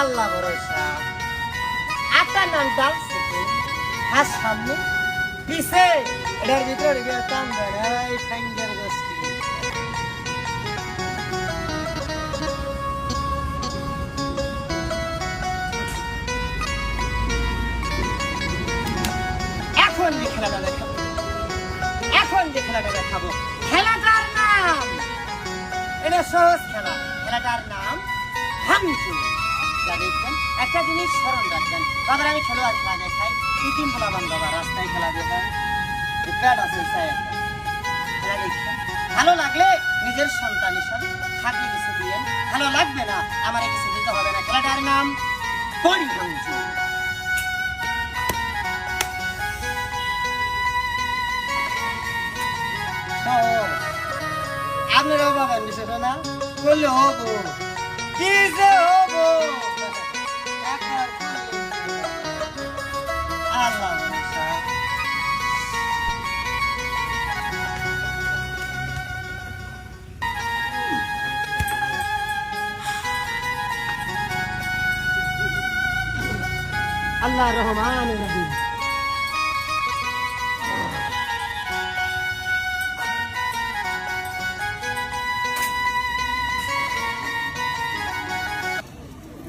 আল্লাহ ভরসা। আপনার নাম ডালসিটি, আর সামনে পিছে এটার ভিতরে গিয়ে কাম দেয় এই সাইন্সের গোষ্ঠী। এখন যে খেলাটা দেখাবো, এখন যে খেলাটা দেখাবো, খেলাটার নাম, এটা সহজ খেলা, খেলাটার নাম ভাঙচুর। যা দেখবেন একটা জিনিস স্মরণ রাখবেন, বাবার আমি খেলোয়াড় খেলা দেখাই, তিন বলাবান বাবা রাস্তায় খেলা দেখায়, প্যাড আছে খেলা দেখবেন, ভালো লাগলে নিজের সন্তান হিসাবে থাকলে কিছু দিয়েন, ভালো লাগবে না আমার কিছু দিতে হবে না। খেলাটার নাম বড়ি ভাঙচুর। আপনারাও বাবার বিষয় না করলে হবো, কি যে হবো আল্লাহ ভরসা। আল্লাহ রহমান রহিম।